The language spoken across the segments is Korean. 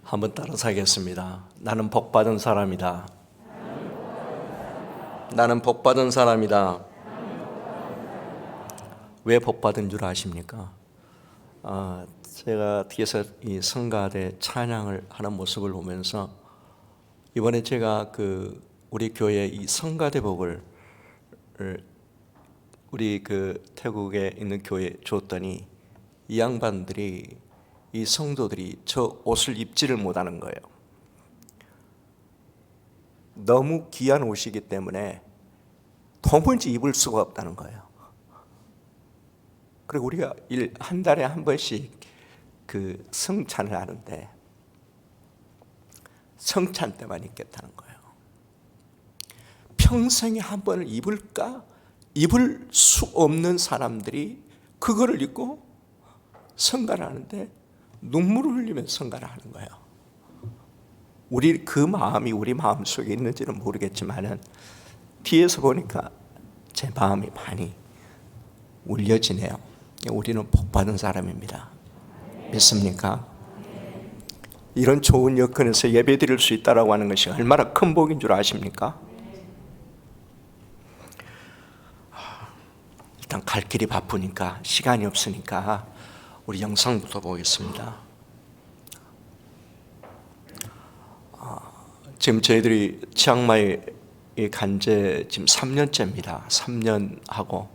한번 따라서 하겠습니다. 나는 복받은 사람이다. 나는 복받은 사람이다. 왜 복받은 줄 아십니까? 제가 뒤에서 이 성가대 찬양을 하는 모습을 보면서 이번에 제가 우리 교회 이 성가대복을 우리 태국에 있는 교회에 줬더니 이 양반들이, 이 성도들이 저 옷을 입지를 못하는 거예요. 너무 귀한 옷이기 때문에 도무지 입을 수가 없다는 거예요. 그리고 우리가 한 달에 한 번씩 성찬을 하는데 성찬 때만 입겠다는 거예요. 평생에 한 번을 입을까? 입을 수 없는 사람들이 그거를 입고 성가를 하는데 눈물을 흘리면서 성가를 하는 거예요. 그 마음이 우리 마음 속에 있는지는 모르겠지만은 뒤에서 보니까 제 마음이 많이 울려지네요. 우리는 복받은 사람입니다. 믿습니까? 이런 좋은 여건에서 예배 드릴 수 있다라고 하는 것이 얼마나 큰 복인 줄 아십니까? 일단 갈 길이 바쁘니까, 시간이 없으니까 우리 영상부터 보겠습니다. 지금 저희들이 치앙마이 간지 지금 3년째입니다. 3년 하고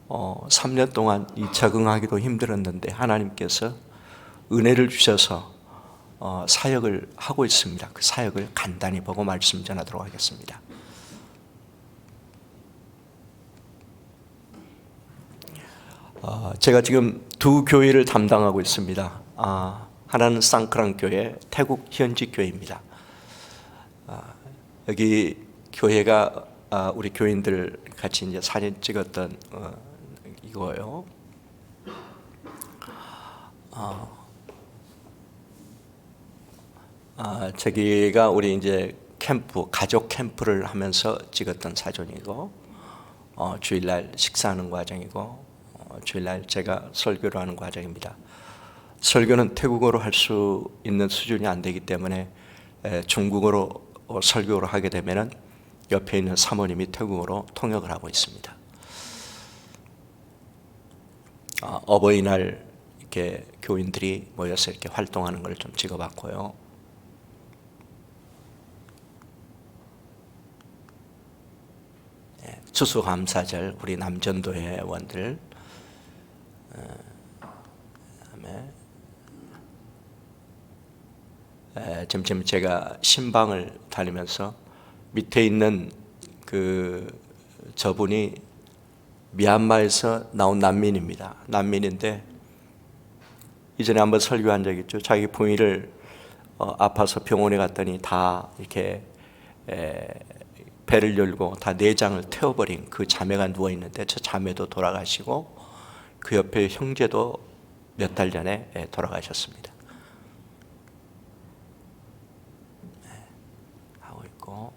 3년 동안 적응하기도 힘들었는데 하나님께서 은혜를 주셔서 사역을 하고 있습니다. 그 사역을 간단히 보고 말씀 전하도록 하겠습니다. 제가 지금 두 교회를 담당하고 있습니다. 하나는 쌍크랑 교회, 태국 현지 교회입니다. 여기 교회가 우리 교인들 같이 이제 사진 찍었던 이거예요. 저기가 우리 이제 가족 캠프를 하면서 찍었던 사진이고, 주일날 식사하는 과정이고, 주일날 제가 설교를 하는 과정입니다. 설교는 태국어로 할 수 있는 수준이 안 되기 때문에 중국어로 설교를 하게 되면은 옆에 있는 사모님이 태국어로 통역을 하고 있습니다. 어버이날 이렇게 교인들이 모여서 이렇게 활동하는 걸 좀 찍어봤고요. 추수감사절 우리 남전도 회원들, 지금 제가 신방을 다니면서 밑에 있는 저분이 미얀마에서 나온 난민입니다. 난민인데 이전에 한번 설교한 적 있죠. 자기 부인을 아파서 병원에 갔더니 다 이렇게 배를 열고 다 내장을 태워버린 그 자매가 누워 있는데, 저 자매도 돌아가시고 그 옆에 형제도 몇 달 전에 돌아가셨습니다. 하고 있고,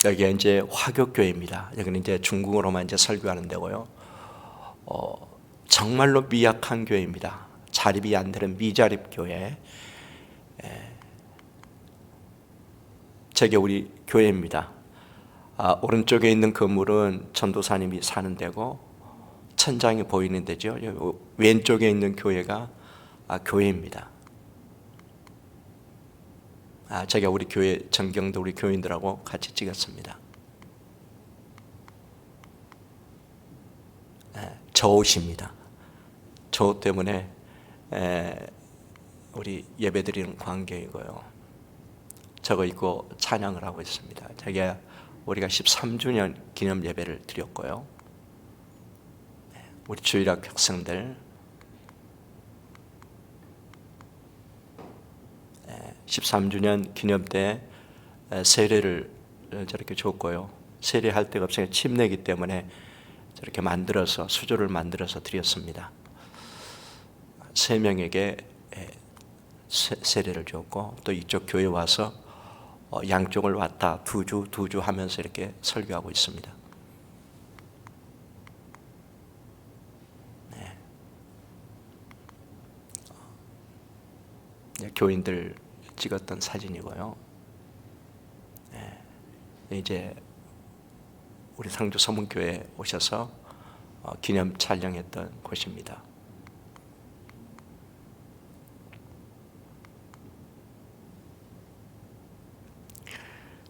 여기 이제 화교교회입니다. 여기는 이제 중국어로만 이제 설교하는 데고요. 정말로 미약한 교회입니다. 자립이 안 되는 미자립 교회. 저게 우리 교회입니다. 오른쪽에 있는 건물은 전도사님이 사는 데고 천장이 보이는 데죠. 왼쪽에 있는 교회가 교회입니다. 제가 우리 교회 전경도 우리 교인들하고 같이 찍었습니다. 저 옷입니다. 저 옷 때문에 우리 예배드리는 광경이고요. 저거 입고 찬양을 하고 있습니다. 저게 우리가 13주년 기념 예배를 드렸고요. 우리 주일학 학생들 13주년 기념 때 세례를 저렇게 줬고요. 세례할 데가 없으니까 침내기 때문에 저렇게 만들어서, 수조를 만들어서 드렸습니다. 3명에게 세례를 줬고, 또 이쪽 교회 와서 양쪽을 왔다 두 주 하면서 이렇게 설교하고 있습니다. 교인들 찍었던 사진이고요. 이제 우리 상주 서문교회 오셔서 기념 촬영했던 곳입니다.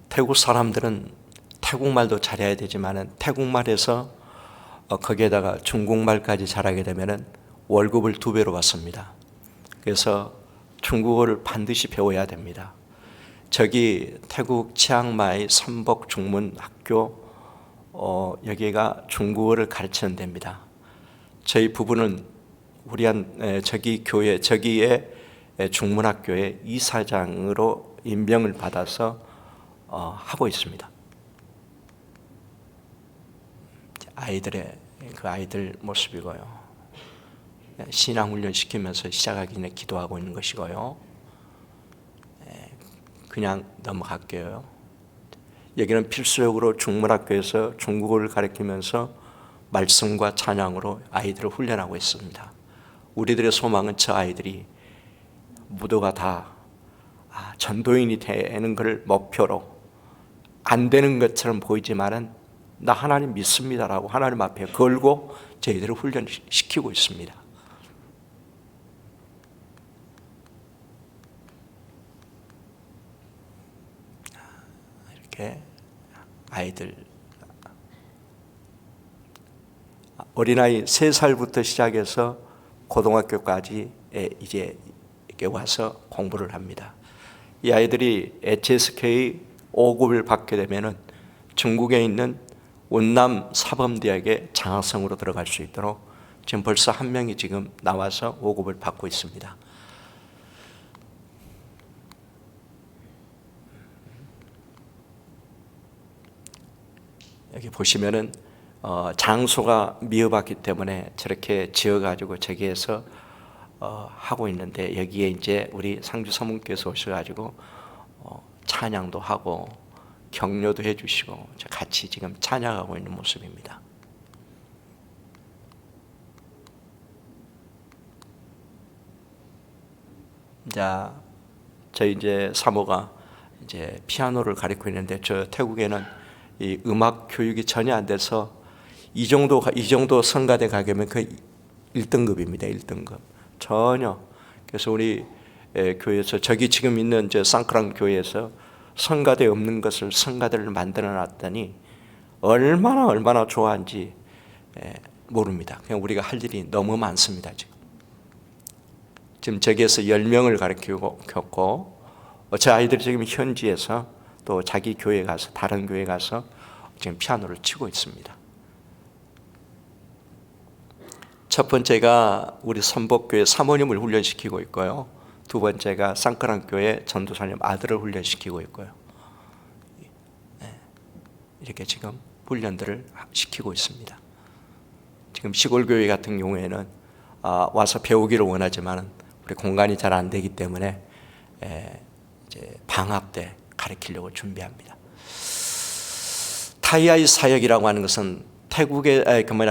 태국 사람들은 태국말도 잘해야 되지만은 태국말에서 거기에다가 중국말까지 잘하게 되면은 월급을 2배로 받습니다. 그래서 중국어를 반드시 배워야 됩니다. 저기 태국 치앙마이 선복 중문학교 여기가 중국어를 가르치는 데입니다. 저희 부부는 저기 교회 저기에 중문학교의 이사장으로 임명을 받아서 하고 있습니다. 그 아이들 모습이고요. 신앙 훈련 시키면서 시작하기 전에 기도하고 있는 것이고요. 그냥 넘어갈게요. 여기는 필수적으로 중문학교에서 중국어를 가르치면서 말씀과 찬양으로 아이들을 훈련하고 있습니다. 우리들의 소망은 저 아이들이 모두가 다 전도인이 되는 것을 목표로 안 되는 것처럼 보이지만은 나 하나님 믿습니다라고 하나님 앞에 걸고 저희들을 훈련시키고 있습니다. 이렇게 아이들 어린아이 3살부터 시작해서 고등학교까지 이제 이렇게 와서 공부를 합니다. 이 아이들이 HSK 5급을 받게 되면은 중국에 있는 운남 사범대학에 장학생으로 들어갈 수 있도록 지금 벌써 1명이 지금 나와서 5급을 받고 있습니다. 여기 보시면은 장소가 미흡했기 때문에 저렇게 지어가지고 저기에서 하고 있는데 여기에 이제 우리 상주 서문교에서 오셔가지고 찬양도 하고 격려도 해주시고 같이 지금 찬양하고 있는 모습입니다. 자, 저희 이제 사모가 이제 피아노를 가르치고 있는데 저 태국에는 이 음악 교육이 전혀 안 돼서 이 정도 성가대 가게 되면 그 1등급입니다. 1등급 전혀. 그래서 우리 교회에서 저기 지금 있는 저 쌍크랑 교회에서 성가대 없는 것을 성가대를 만들어 놨더니 얼마나 좋아한지 모릅니다. 그냥 우리가 할 일이 너무 많습니다. 지금 저기에서 10명을 가르치고 저 아이들이 지금 현지에서 또 자기 교회 가서 다른 교회 가서 지금 피아노를 치고 있습니다. 첫 번째가 우리 선복교회 사모님을 훈련시키고 있고요. 두 번째가 쌍크랑교회 전도사님 아들을 훈련시키고 있고요. 이렇게 지금 훈련들을 시키고 있습니다. 지금 시골교회 같은 경우에는 와서 배우기를 원하지만 우리 공간이 잘 안 되기 때문에 이제 방학 때 가르치려고 준비합니다. 타이아이 사역이라고 하는 것은 태국의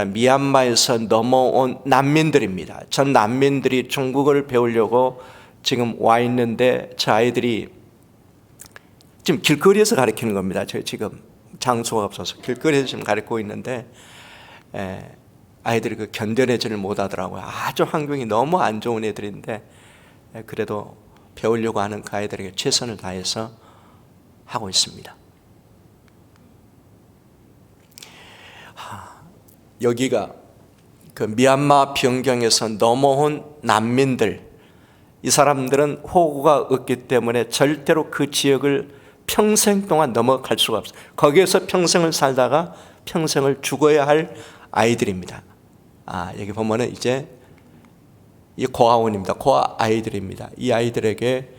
미얀마에서 넘어온 난민들입니다. 전 난민들이 중국어를 배우려고 지금 와 있는데 저 아이들이 지금 길거리에서 가르치는 겁니다. 저 지금 장소가 없어서 길거리에서 지금 가르치고 있는데 아이들이 그 견뎌내지를 못하더라고요. 아주 환경이 너무 안 좋은 애들인데 그래도 배우려고 하는 그 아이들에게 최선을 다해서 하고 있습니다. 여기가 그 미얀마 변경에서 넘어온 난민들, 이 사람들은 호구가 없기 때문에 절대로 그 지역을 평생 동안 넘어갈 수가 없어요. 거기에서 평생을 살다가 평생을 죽어야 할 아이들입니다. 여기 보면은 이제 이 고아원입니다. 고아 아이들입니다. 이 아이들에게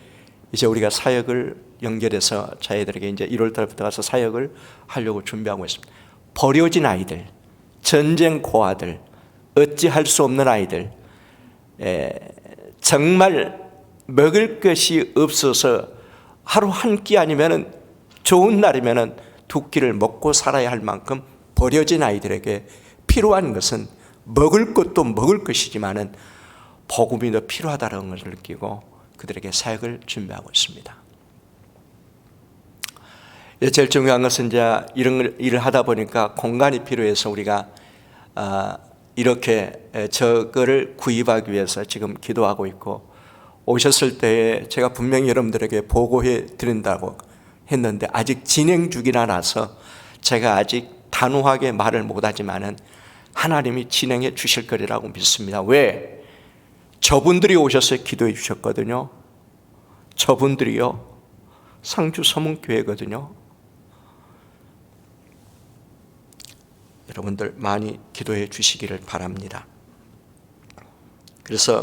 이제 우리가 사역을 연결해서 저희들에게 이제 1월 달부터 가서 사역을 하려고 준비하고 있습니다. 버려진 아이들, 전쟁 고아들, 어찌할 수 없는 아이들, 정말 먹을 것이 없어서 하루 한 끼 아니면은 좋은 날이면은 2끼를 먹고 살아야 할 만큼 버려진 아이들에게 필요한 것은 먹을 것도 먹을 것이지만은 복음이 더 필요하다는 것을 느끼고 그들에게 사역을 준비하고 있습니다. 제일 중요한 것은 이제 이런 일을 하다 보니까 공간이 필요해서 우리가 이렇게 저거를 구입하기 위해서 지금 기도하고 있고, 오셨을 때에 제가 분명히 여러분들에게 보고해 드린다고 했는데 아직 진행 중이라서 제가 아직 단호하게 말을 못하지만은 하나님이 진행해 주실 거리라고 믿습니다. 왜? 저분들이 오셔서 기도해 주셨거든요. 저분들이요, 상주 서문교회거든요. 여러분들 많이 기도해 주시기를 바랍니다. 그래서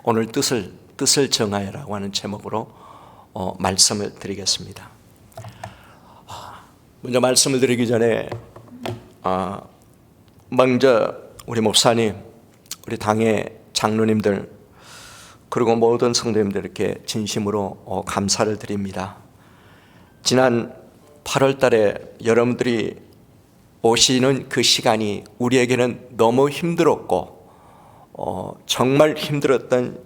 오늘 뜻을 정하여라고 하는 제목으로 말씀을 드리겠습니다. 먼저 말씀을 드리기 전에 먼저 우리 목사님, 우리 당의 장로님들, 그리고 모든 성도님들께 진심으로 감사를 드립니다. 지난 8월 달에 여러분들이 오시는 그 시간이 우리에게는 너무 힘들었고 정말 힘들었던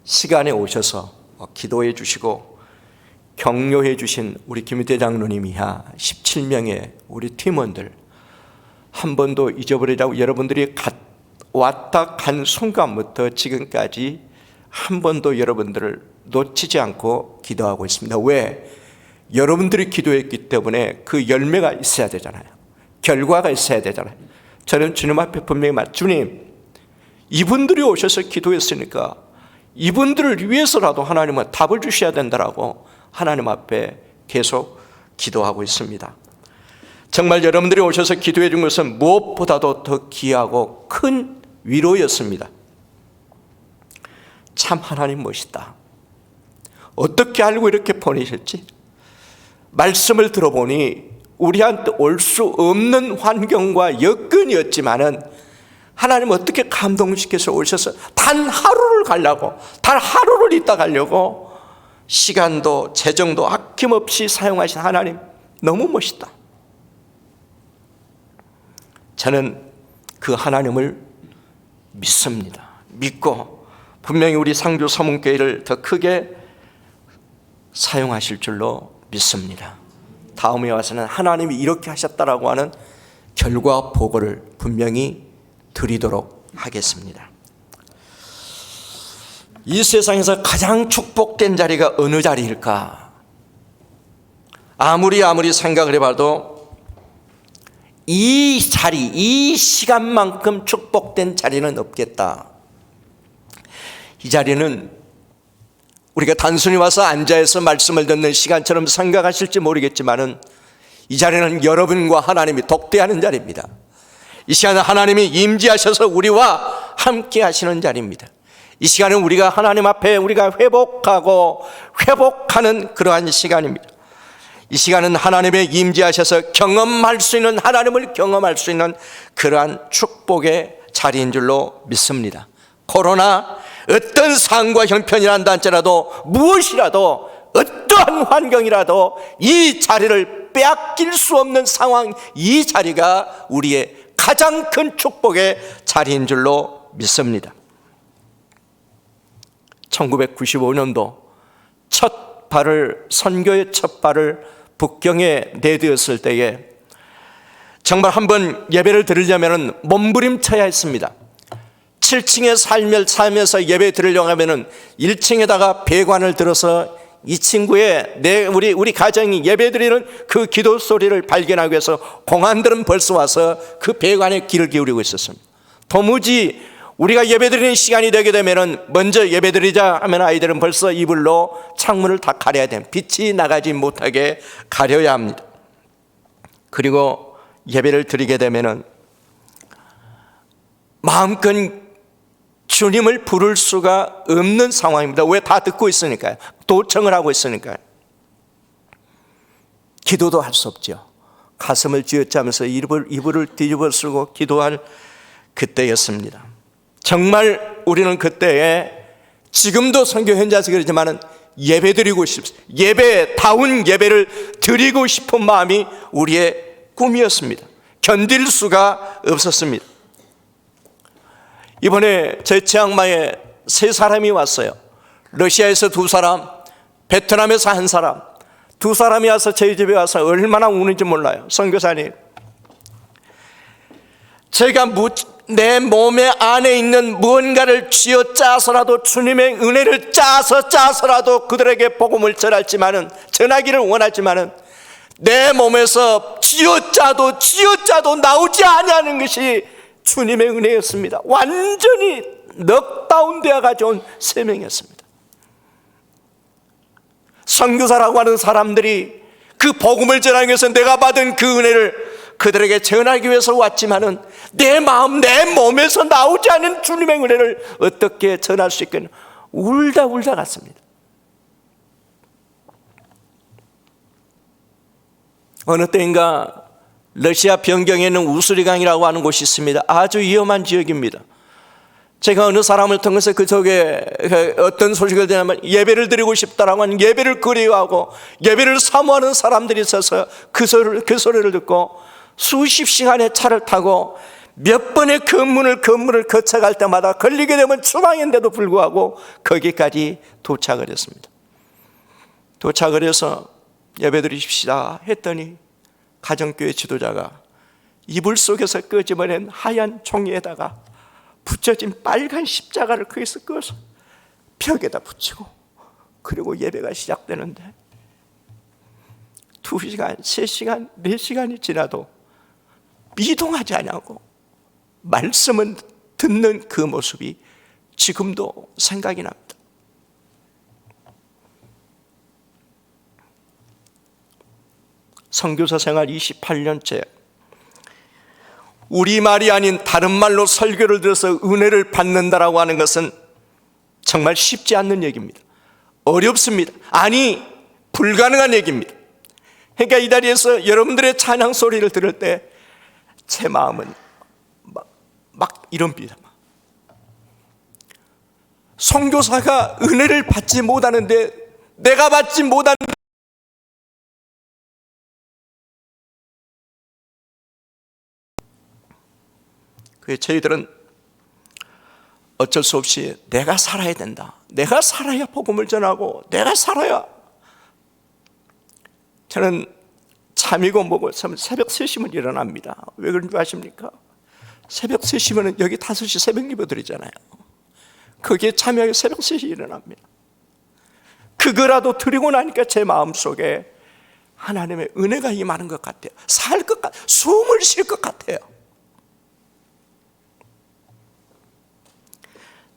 시간에 오셔서 기도해 주시고 격려해 주신 우리 김희태 장로님 이하 17명의 우리 팀원들 한 번도 잊어버리라고, 여러분들이 왔다 간 순간부터 지금까지 한 번도 여러분들을 놓치지 않고 기도하고 있습니다. 왜? 여러분들이 기도했기 때문에 그 열매가 있어야 되잖아요. 결과가 있어야 되잖아요. 저는 주님 앞에 분명히 주님, 이분들이 오셔서 기도했으니까 이분들을 위해서라도 하나님은 답을 주셔야 된다라고 하나님 앞에 계속 기도하고 있습니다. 정말 여러분들이 오셔서 기도해 준 것은 무엇보다도 더 귀하고 큰 위로였습니다. 참 하나님 멋있다. 어떻게 알고 이렇게 보내셨지? 말씀을 들어보니 우리한테 올 수 없는 환경과 여건이었지만은 하나님 어떻게 감동시켜서 오셔서 단 하루를 가려고, 단 하루를 있다 가려고 시간도 재정도 아낌없이 사용하신 하나님 너무 멋있다. 저는 그 하나님을 믿습니다. 믿고 분명히 우리 상주 서문교회를 더 크게 사용하실 줄로 믿습니다. 다음에 와서는 하나님이 이렇게 하셨다라고 하는 결과 보고를 분명히 드리도록 하겠습니다. 이 세상에서 가장 축복된 자리가 어느 자리일까? 아무리 생각을 해봐도 이 자리, 이 시간만큼 축복된 자리는 없겠다. 이 자리는 우리가 단순히 와서 앉아서 말씀을 듣는 시간처럼 생각하실지 모르겠지만은 이 자리는 여러분과 하나님이 독대하는 자리입니다. 이 시간은 하나님이 임재하셔서 우리와 함께 하시는 자리입니다. 이 시간은 우리가 하나님 앞에 우리가 회복하는 그러한 시간입니다. 이 시간은 하나님의 임재하셔서 경험할 수 있는, 하나님을 경험할 수 있는 그러한 축복의 자리인 줄로 믿습니다. 코로나 어떤 상황과 형편이란다 할지라도, 무엇이라도 어떠한 환경이라도 이 자리를 빼앗길 수 없는 상황, 이 자리가 우리의 가장 큰 축복의 자리인 줄로 믿습니다. 1995년도 선교의 첫 발을 북경에 내디뎠을 때에 정말 한번 예배를 드리려면 몸부림쳐야 했습니다. 7층에 살면서 예배 드리려고 하면 1층에다가 배관을 들어서 2층구에 우리 가정이 예배 드리는 그 기도 소리를 발견하기 위해서 공안들은 벌써 와서 그 배관에 귀를 기울이고 있었습니다. 도무지 우리가 예배 드리는 시간이 되게 되면 먼저 예배 드리자 하면 아이들은 벌써 이불로 창문을 다 가려야 됩니다. 빛이 나가지 못하게 가려야 합니다. 그리고 예배를 드리게 되면 마음껏 주님을 부를 수가 없는 상황입니다. 왜? 다 듣고 있으니까요. 도청을 하고 있으니까요. 기도도 할 수 없죠. 가슴을 쥐어짜면서 이불을 뒤집어 쓰고 기도할 그때였습니다. 정말 우리는 그때에, 지금도 선교 현장에서 그러지만 예배 드리고 싶습니다. 예배다운 예배를 드리고 싶은 마음이 우리의 꿈이었습니다. 견딜 수가 없었습니다. 이번에 제 치앙마이에 세 사람이 왔어요. 러시아에서 두 사람, 베트남에서 한 사람, 두 사람이 와서 저희 집에 와서 얼마나 우는지 몰라요. 선교사님, 제가 내 몸의 안에 있는 무언가를 쥐어짜서라도 주님의 은혜를 짜서라도 그들에게 복음을 전하기를 원하지만은 내 몸에서 쥐어짜도 나오지 아니하는 것이 주님의 은혜였습니다. 완전히 넉다운되어 가져온 세명이었습니다. 선교사라고 하는 사람들이 그 복음을 전하기 위해서 내가 받은 그 은혜를 그들에게 전하기 위해서 왔지만은 내 마음, 내 몸에서 나오지 않은 주님의 은혜를 어떻게 전할 수 있겠냐, 울다 갔습니다. 어느 때인가 러시아 변경에 있는 우스리강이라고 하는 곳이 있습니다. 아주 위험한 지역입니다. 제가 어느 사람을 통해서 그쪽에 어떤 소식을 듣냐면 예배를 드리고 싶다라고 하는, 예배를 그리워하고 예배를 사모하는 사람들이 있어서 그 소리를 듣고 수십 시간의 차를 타고 몇 번의 건물을 거쳐갈 때마다 걸리게 되면 추방인데도 불구하고 거기까지 도착을 했습니다. 도착을 해서 예배 드리십시다 했더니 가정교회 지도자가 이불 속에서 끄집어낸 하얀 종이에다가 붙여진 빨간 십자가를 거기서 꺼서 벽에다 붙이고, 그리고 예배가 시작되는데 2시간, 3시간, 4시간이 지나도 미동하지 않고 말씀을 듣는 그 모습이 지금도 생각이 납니다. 선교사 생활 28년째 우리말이 아닌 다른 말로 설교를 들어서 은혜를 받는다라고 하는 것은 정말 쉽지 않는 얘기입니다. 어렵습니다. 아니, 불가능한 얘기입니다. 그러니까 이 자리에서 여러분들의 찬양 소리를 들을 때 제 마음은 막 이럽니다. 선교사가 은혜를 받지 못하는데, 내가 받지 못하는, 그래서 저희들은 어쩔 수 없이 내가 살아야 된다, 내가 살아야 복음을 전하고 내가 살아야. 저는 잠이고 뭐고 새벽 3시면 일어납니다. 왜 그런 줄 아십니까? 새벽 3시면 여기 5시 새벽 예배 드리잖아요. 거기에 참여하게 새벽 3시 일어납니다. 그거라도 드리고 나니까 제 마음속에 하나님의 은혜가 임하는 것 같아요. 살 것 같아요. 숨을 쉴 것 같아요.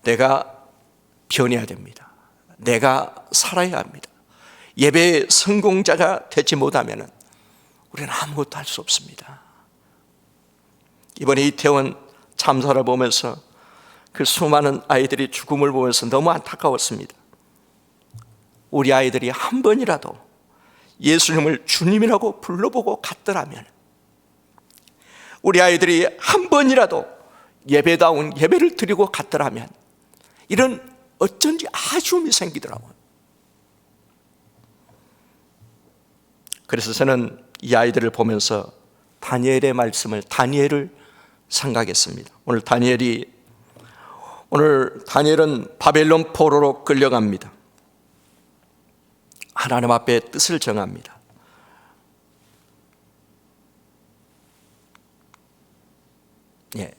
내가 변해야 됩니다. 내가 살아야 합니다. 예배의 성공자가 되지 못하면 우리는 아무것도 할 수 없습니다. 이번에 이태원 참사를 보면서 그 수많은 아이들이 죽음을 보면서 너무 안타까웠습니다. 우리 아이들이 한 번이라도 예수님을 주님이라고 불러보고 갔더라면, 우리 아이들이 한 번이라도 예배다운 예배를 드리고 갔더라면, 이런 어쩐지 아쉬움이 생기더라고요. 그래서 저는 이 아이들을 보면서 다니엘의 말씀을, 다니엘을 생각했습니다. 오늘 다니엘은 바벨론 포로로 끌려갑니다. 하나님 앞에 뜻을 정합니다. 예.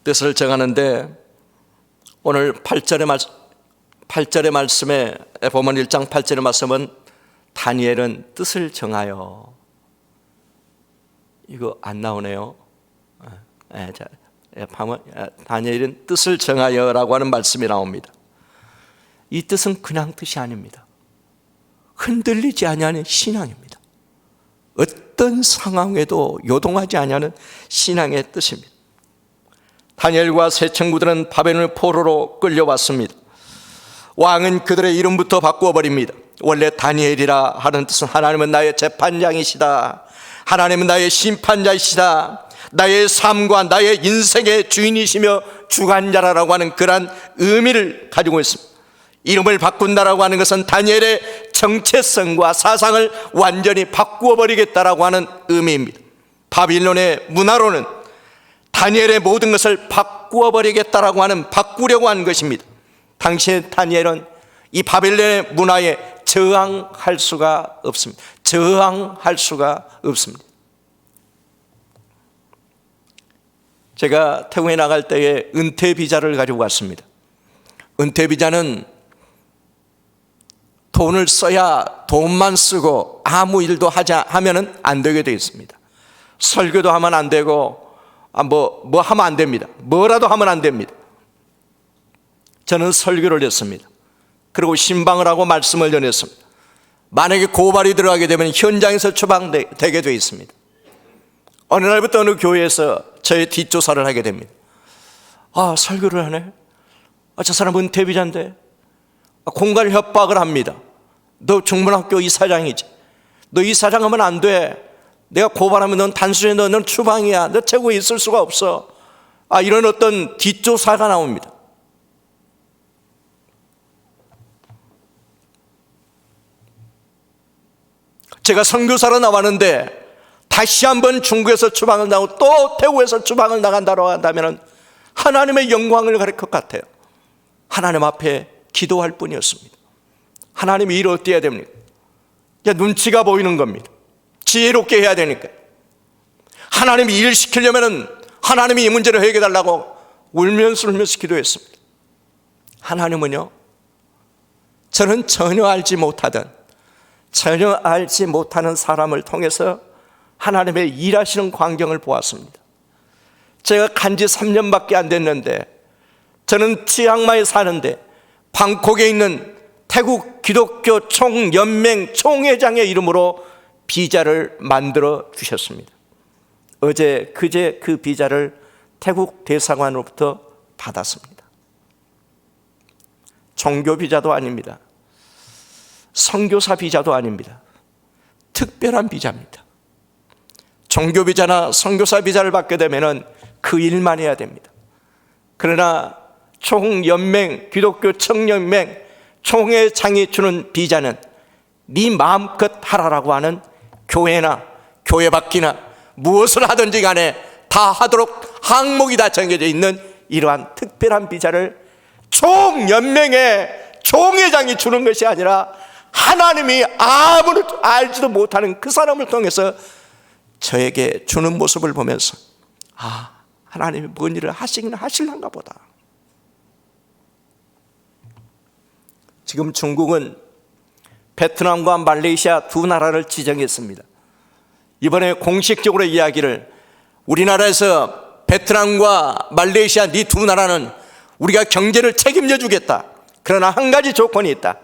뜻을 정하는데 오늘 8절의 말씀에 보면 1장 8절의 말씀은 다니엘은 뜻을 정하여, 이거 안 나오네요. 다니엘은 뜻을 정하여라고 하는 말씀이 나옵니다. 이 뜻은 그냥 뜻이 아닙니다. 흔들리지 아니하는 신앙입니다. 어떤 상황에도 요동하지 아니하는 신앙의 뜻입니다. 다니엘과 세 친구들은 바벨론 포로로 끌려왔습니다. 왕은 그들의 이름부터 바꾸어버립니다. 원래 다니엘이라 하는 뜻은 하나님은 나의 재판장이시다, 하나님은 나의 심판자이시다, 나의 삶과 나의 인생의 주인이시며 주관자라고 하는 그러한 의미를 가지고 있습니다. 이름을 바꾼다라고 하는 것은 다니엘의 정체성과 사상을 완전히 바꾸어버리겠다라고 하는 의미입니다. 바빌론의 문화로는 다니엘의 모든 것을 바꾸어 버리겠다라고 하는, 바꾸려고 하는 것입니다. 당시의 다니엘은 이 바벨론의 문화에 저항할 수가 없습니다. 저항할 수가 없습니다. 제가 태국에 나갈 때에 은퇴 비자를 가지고 갔습니다. 은퇴 비자는 돈을 써야 돈만 쓰고 아무 일도 하면은 안 되게 되어 있습니다. 설교도 하면 안 되고 뭐 하면 안 됩니다. 뭐라도 하면 안 됩니다. 저는 설교를 했습니다. 그리고 신방을 하고 말씀을 전했습니다. 만약에 고발이 들어가게 되면 현장에서 처방되게 되어 있습니다. 어느 날부터 어느 교회에서 저의 뒷조사를 하게 됩니다. 설교를 하네. 저 사람은 은퇴비자인데. 공갈 협박을 합니다. 너 중문학교 이사장이지. 너 이사장 하면 안 돼. 내가 고발하면 넌 단순히 너는 추방이야. 너 최고에 있을 수가 없어. 이런 어떤 뒷조사가 나옵니다. 제가 선교사로 나왔는데 다시 한번 중국에서 추방을 나오고 또 태국에서 추방을 나간다고 한다면 하나님의 영광을 가릴 것 같아요. 하나님 앞에 기도할 뿐이었습니다. 하나님이 일을 어떻게 해야 됩니까? 눈치가 보이는 겁니다. 지혜롭게 해야 되니까. 하나님이 일 시키려면 하나님이 이 문제를 해결해달라고 울면서 기도했습니다. 하나님은요, 저는 전혀 알지 못하는 사람을 통해서 하나님의 일하시는 광경을 보았습니다. 제가 간지 3년밖에 안 됐는데 저는 치앙마이에 사는데 방콕에 있는 태국 기독교 총연맹 총회장의 이름으로 비자를 만들어 주셨습니다. 그제 그 비자를 태국 대사관으로부터 받았습니다. 종교 비자도 아닙니다. 선교사 비자도 아닙니다. 특별한 비자입니다. 종교 비자나 선교사 비자를 받게 되면 그 일만 해야 됩니다. 그러나 총연맹, 기독교 청연맹 총회장이 주는 비자는 네 마음껏 하라라고 하는 교회나 교회 밖이나 무엇을 하든지 간에 다 하도록 항목이 다 정해져 있는 이러한 특별한 비자를 총연맹의 총회장이 주는 것이 아니라 하나님이 아무것도 알지도 못하는 그 사람을 통해서 저에게 주는 모습을 보면서 하나님이 뭔 일을 하시긴 하실란가 보다. 지금 중국은 베트남과 말레이시아 두 나라를 지정했습니다. 이번에 공식적으로 이야기를, 우리나라에서 베트남과 말레이시아 이 두 나라는 우리가 경제를 책임져 주겠다. 그러나 한 가지 조건이 있다.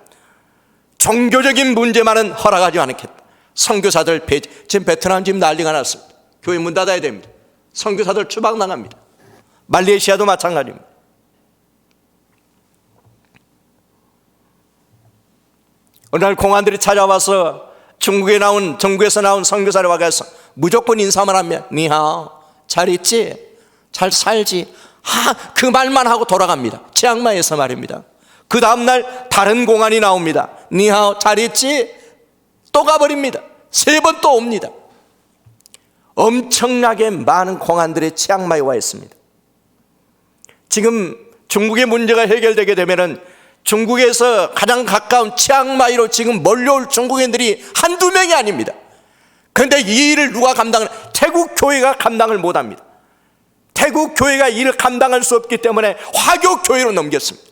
종교적인 문제만은 허락하지 않겠다. 선교사들 폐지. 지금 베트남 지금 난리가 났습니다. 교회 문 닫아야 됩니다. 선교사들 추방 나갑니다. 말레이시아도 마찬가지입니다. 어느 날 공안들이 찾아와서 중국에서 나온 선교사를 와서 무조건 인사만 하면 니하오, 잘 있지? 잘 살지? 그 말만 하고 돌아갑니다. 치앙마이에서 말입니다. 그 다음날 다른 공안이 나옵니다. 니하오, 잘 있지? 또 가버립니다. 3번 또 옵니다. 엄청나게 많은 공안들이 치앙마이에 와 있습니다. 지금 중국의 문제가 해결되게 되면은 중국에서 가장 가까운 치앙마이로 지금 몰려올 중국인들이 한두 명이 아닙니다. 그런데 이 일을 누가 감당을? 태국 교회가 감당을 못합니다. 태국 교회가 이 일을 감당할 수 없기 때문에 화교 교회로 넘겼습니다.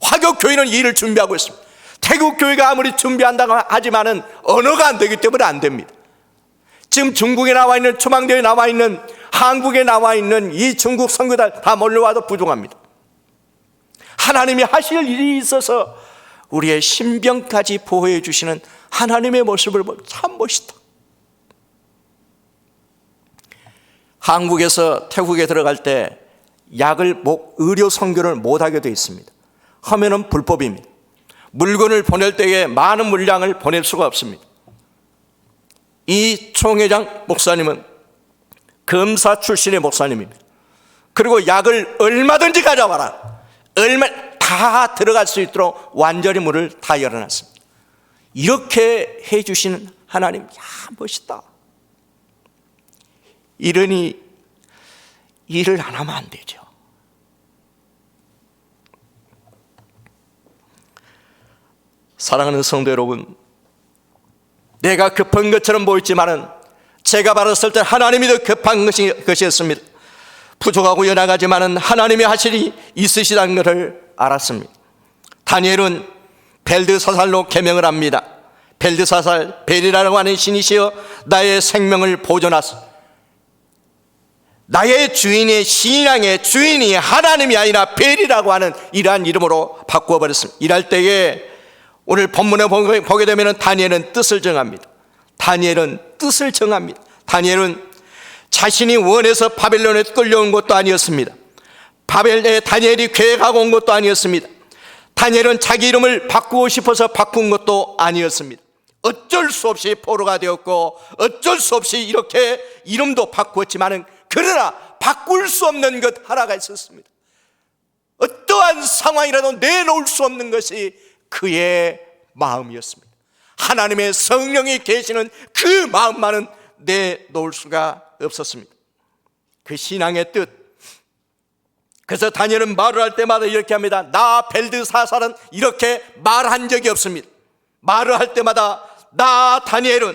화교 교회는 이 일을 준비하고 있습니다. 태국 교회가 아무리 준비한다고 하지만은 언어가 안 되기 때문에 안 됩니다. 지금 중국에 나와 있는, 초망대에 나와 있는, 한국에 나와 있는 이 중국 선교단 다 몰려와도 부족합니다. 하나님이 하실 일이 있어서 우리의 신병까지 보호해 주시는 하나님의 모습을 보면 참 멋있다. 한국에서 태국에 들어갈 때 의료 선교를 못하게 되어 있습니다. 하면은 불법입니다. 물건을 보낼 때에 많은 물량을 보낼 수가 없습니다. 이 총회장 목사님은 검사 출신의 목사님입니다. 그리고 약을 얼마든지 가져와라. 다 들어갈 수 있도록 완전히 문을 다 열어놨습니다. 이렇게 해주시는 하나님, 멋있다. 이러니 일을 안 하면 안 되죠. 사랑하는 성도 여러분, 내가 급한 것처럼 보였지만은 제가 받았을 때 하나님이 더 급한 것이었습니다. 부족하고 연약하지만은 하나님이 하실 일이 있으시다는 것을 알았습니다. 다니엘은 벨드사살로 계명을 합니다. 벨드사살, 벨이라고 하는 신이시여 나의 생명을 보존하소서. 나의 주인의 신앙의 주인이 하나님이 아니라 벨이라고 하는 이러한 이름으로 바꾸어 버렸습니다. 이럴 때에 오늘 본문에 보게 되면 다니엘은 뜻을 정합니다. 다니엘은 뜻을 정합니다. 다니엘은 자신이 원해서 바벨론에 끌려온 것도 아니었습니다. 다니엘이 계획하고 온 것도 아니었습니다. 다니엘은 자기 이름을 바꾸고 싶어서 바꾼 것도 아니었습니다. 어쩔 수 없이 포로가 되었고 어쩔 수 없이 이렇게 이름도 바꾸었지만은 그러나 바꿀 수 없는 것 하나가 있었습니다. 어떠한 상황이라도 내놓을 수 없는 것이 그의 마음이었습니다. 하나님의 성령이 계시는 그 마음만은 내놓을 수가 없었습니다. 그 신앙의 뜻. 그래서 다니엘은 말을 할 때마다 이렇게 합니다. 나 벨드사살은 이렇게 말한 적이 없습니다. 말을 할 때마다 나 다니엘은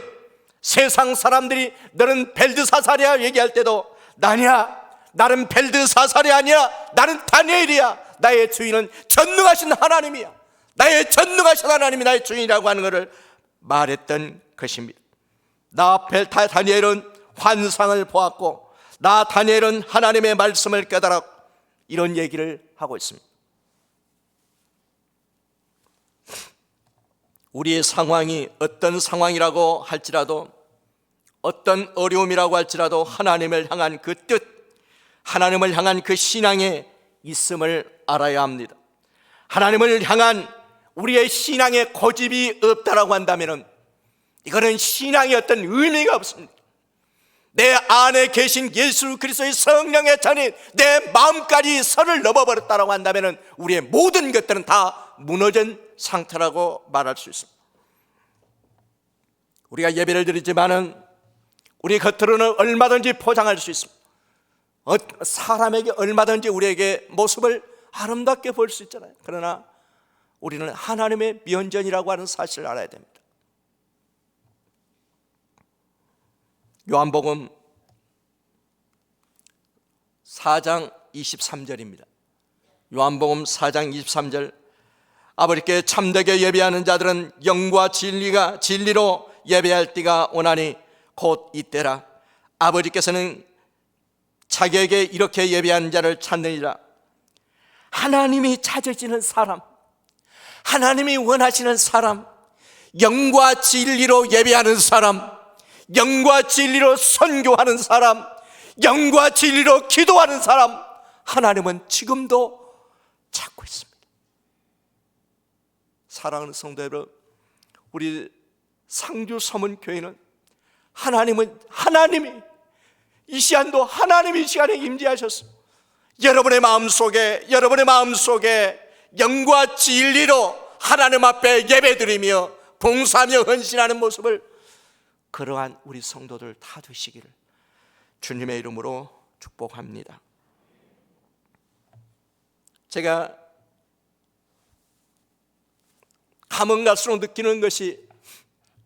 세상 사람들이 너는 벨드사살이야 얘기할 때도 나냐, 나는 벨드사살이 아니야, 나는 다니엘이야. 나의 주인은 전능하신 하나님이야. 나의 전능하신 하나님이 나의 주인이라고 하는 것을 말했던 것입니다. 나 다니엘은 환상을 보았고 나 다니엘은 하나님의 말씀을 깨달았고 이런 얘기를 하고 있습니다. 우리의 상황이 어떤 상황이라고 할지라도 어떤 어려움이라고 할지라도 하나님을 향한 그 뜻, 하나님을 향한 그 신앙에 있음을 알아야 합니다. 하나님을 향한 우리의 신앙에 고집이 없다라고 한다면 이거는 신앙의 어떤 의미가 없습니다. 내 안에 계신 예수 그리스도의 성령의 잔이 내 마음까지 선을 넘어버렸다라고 한다면 우리의 모든 것들은 다 무너진 상태라고 말할 수 있습니다. 우리가 예배를 드리지만은 우리 겉으로는 얼마든지 포장할 수 있습니다. 사람에게 얼마든지 우리에게 모습을 아름답게 볼 수 있잖아요. 그러나 우리는 하나님의 면전이라고 하는 사실을 알아야 됩니다. 요한복음 4장 23절입니다. 요한복음 4장 23절 아버지께 참되게 예배하는 자들은 영과 진리로 예배할 때가 오나니 곧 이때라. 아버지께서는 자기에게 이렇게 예배하는 자를 찾느니라. 하나님이 찾으시는 사람, 하나님이 원하시는 사람, 영과 진리로 예배하는 사람, 영과 진리로 선교하는 사람, 영과 진리로 기도하는 사람, 하나님은 지금도 찾고 있습니다. 사랑하는 성도 여러분, 우리 상주 서문교회는 하나님이 이 시간도 하나님이 이 시간에 임재하셨습니다. 여러분의 마음속에 영과 진리로 하나님 앞에 예배드리며 봉사하며 헌신하는 모습을 그러한 우리 성도들 다 되시기를 주님의 이름으로 축복합니다. 제가 가면 갈수록 느끼는 것이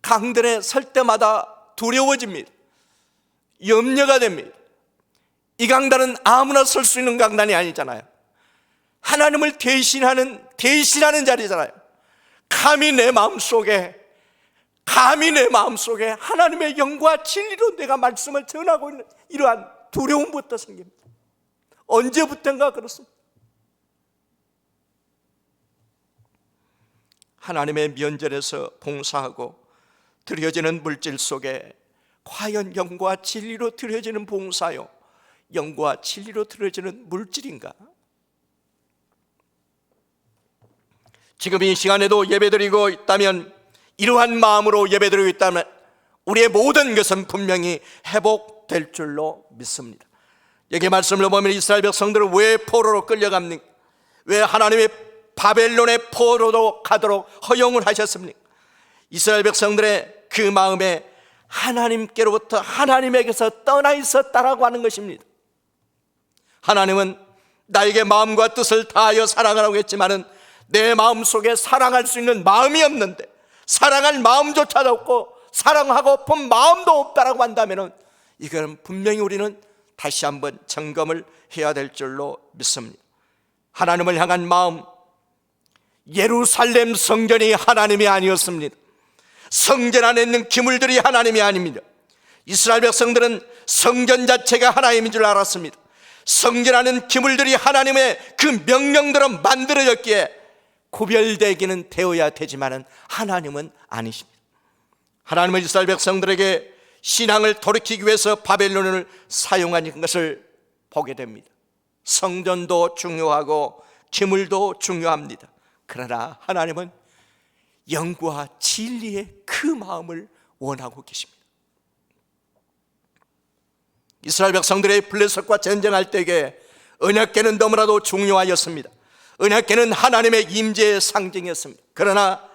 강단에 설 때마다 두려워집니다. 염려가 됩니다. 이 강단은 아무나 설 수 있는 강단이 아니잖아요. 하나님을 대신하는 자리잖아요. 감히 내 마음속에 하나님의 영과 진리로 내가 말씀을 전하고 있는 이러한 두려움부터 생깁니다. 언제부턴가 그렇습니다. 하나님의 면전에서 봉사하고 드려지는 물질 속에 과연 영과 진리로 드려지는 봉사요, 영과 진리로 드려지는 물질인가? 지금 이 시간에도 예배드리고 있다면, 이러한 마음으로 예배드리고 있다면 우리의 모든 것은 분명히 회복될 줄로 믿습니다. 여기 말씀을 보면 이스라엘 백성들은 왜 포로로 끌려갑니까? 왜 하나님의 바벨론의 포로로 가도록 허용을 하셨습니까? 이스라엘 백성들의 그 마음에 하나님께로부터, 하나님에게서 떠나 있었다라고 하는 것입니다. 하나님은 나에게 마음과 뜻을 다하여 사랑하라고 했지만은 내 마음속에 사랑할 수 있는 마음이 없는데, 사랑할 마음조차도 없고 사랑하고픈 마음도 없다라고 한다면 이건 분명히 우리는 다시 한번 점검을 해야 될 줄로 믿습니다. 하나님을 향한 마음, 예루살렘 성전이 하나님이 아니었습니다. 성전 안에 있는 기물들이 하나님이 아닙니다. 이스라엘 백성들은 성전 자체가 하나님인 줄 알았습니다. 성전 안에 있는 기물들이 하나님의 그 명령대로 만들어졌기에 구별되기는 되어야 되지만 하나님은 아니십니다. 하나님은 이스라엘 백성들에게 신앙을 돌이키기 위해서 바벨론을 사용한 것을 보게 됩니다. 성전도 중요하고 기물도 중요합니다. 그러나 하나님은 영과 진리의 그 마음을 원하고 계십니다. 이스라엘 백성들의 블레셋과 전쟁할 때에 언약궤는 너무나도 중요하였습니다. 언약궤는 하나님의 임재의 상징이었습니다. 그러나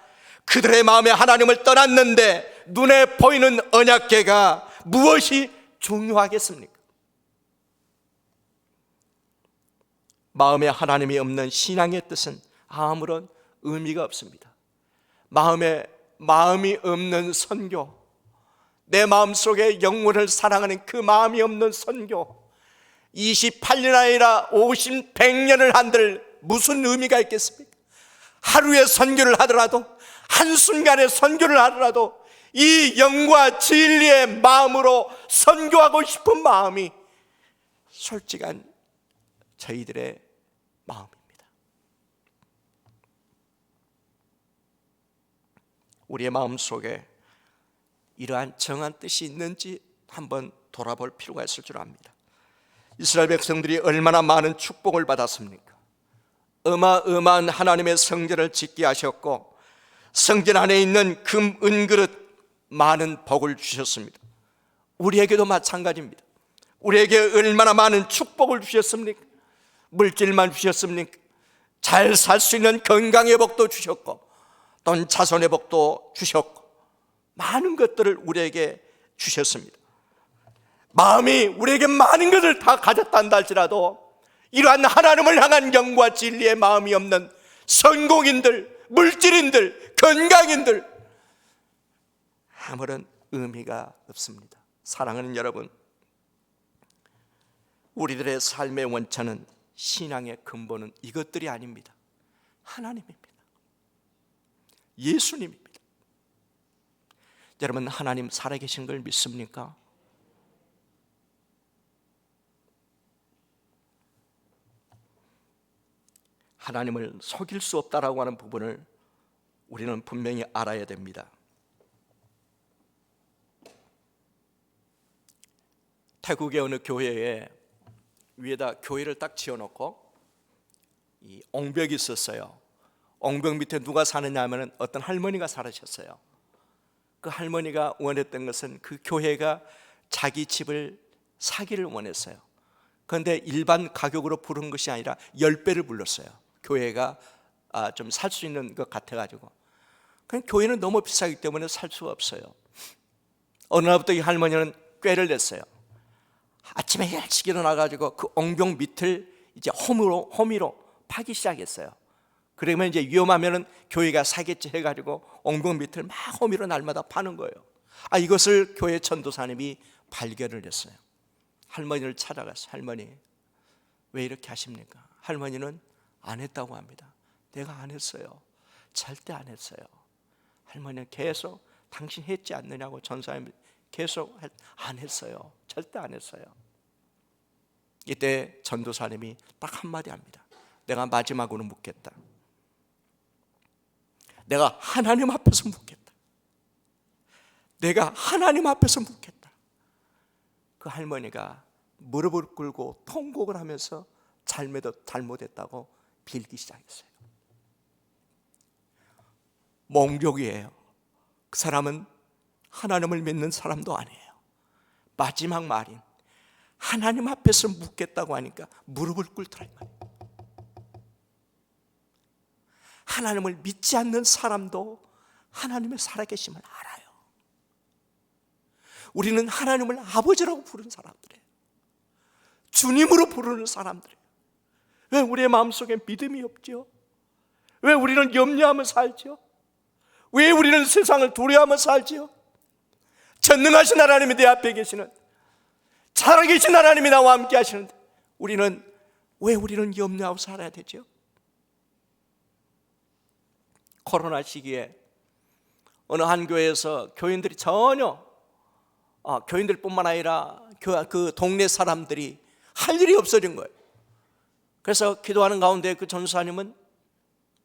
그들의 마음에 하나님을 떠났는데 눈에 보이는 언약궤가 무엇이 중요하겠습니까? 마음에 하나님이 없는 신앙의 뜻은 아무런 의미가 없습니다. 마음이 없는 선교, 내 마음속에 영혼을 사랑하는 그 마음이 없는 선교, 28년 아니라 50, 100년을 한들 무슨 의미가 있겠습니까? 하루에 선교를 하더라도, 한순간에 선교를 하더라도 이 영과 진리의 마음으로 선교하고 싶은 마음이 솔직한 저희들의 마음입니다. 우리의 마음속에 이러한 정한 뜻이 있는지 한번 돌아볼 필요가 있을 줄 압니다. 이스라엘 백성들이 얼마나 많은 축복을 받았습니까? 어마어마한 하나님의 성전을 짓게 하셨고 성전 안에 있는 금, 은그릇 많은 복을 주셨습니다. 우리에게도 마찬가지입니다. 우리에게 얼마나 많은 축복을 주셨습니까? 물질만 주셨습니까? 잘 살 수 있는 건강의 복도 주셨고 또 자손의 복도 주셨고 많은 것들을 우리에게 주셨습니다. 마음이 우리에게 많은 것을 다 가졌단다 할지라도 이러한 하나님을 향한 영과 진리의 마음이 없는 성공인들, 물질인들, 건강인들 아무런 의미가 없습니다. 사랑하는 여러분, 우리들의 삶의 원천은, 신앙의 근본은 이것들이 아닙니다. 하나님입니다. 예수님입니다. 여러분, 하나님 살아계신 걸 믿습니까? 하나님을 속일 수 없다라고 하는 부분을 우리는 분명히 알아야 됩니다. 태국의 어느 교회에 위에다 교회를 딱 지어놓고 이 옹벽이 있었어요. 옹벽 밑에 누가 사느냐 하면 어떤 할머니가 살으셨어요. 그 할머니가 원했던 것은 그 교회가 자기 집을 사기를 원했어요. 그런데 일반 가격으로 부른 것이 아니라 10배를 불렀어요. 교회가 좀 살 수 있는 것 같아가지고. 그냥 교회는 너무 비싸기 때문에 살 수가 없어요. 어느 날부터 이 할머니는 꾀를 냈어요. 아침에 일찍 일어나가지고 그 옹벽 밑을 이제 호미로 파기 시작했어요. 그러면 이제 위험하면은 교회가 사겠지 해가지고 옹벽 밑을 막 호미로 날마다 파는 거예요. 이것을 교회 전도사님이 발견을 했어요. 할머니를 찾아갔어요. 할머니, 왜 이렇게 하십니까? 할머니는 안 했다고 합니다. 내가 안 했어요. 절대 안 했어요. 할머니는 계속 당신 했지 않느냐고 전사님이 계속 안 했어요. 절대 안 했어요. 이때 전도사님이 딱 한마디 합니다. 내가 마지막으로 묻겠다. 내가 하나님 앞에서 묻겠다. 내가 하나님 앞에서 묻겠다. 그 할머니가 무릎을 꿇고 통곡을 하면서 잘못했다고 빌기 시작했어요. 몽족이에요. 그 사람은 하나님을 믿는 사람도 아니에요. 마지막 말인 하나님 앞에서 묻겠다고 하니까 무릎을 꿇더라 이 말이에요. 하나님을 믿지 않는 사람도 하나님의 살아계심을 알아요. 우리는 하나님을 아버지라고 부르는 사람들이에요. 주님으로 부르는 사람들이에요. 왜 우리의 마음속에 믿음이 없죠? 왜 우리는 염려하며 살죠? 왜 우리는 세상을 두려워하며 살지요? 전능하신 하나님이 내 앞에 계시는, 살아계신 하나님이 나와 함께 하시는데 왜 우리는 염려하고 살아야 되죠? 코로나 시기에 어느 한 교회에서 교인들이 전혀 교인들뿐만 아니라 그 동네 사람들이 할 일이 없어진 거예요. 그래서 기도하는 가운데 그 전사님은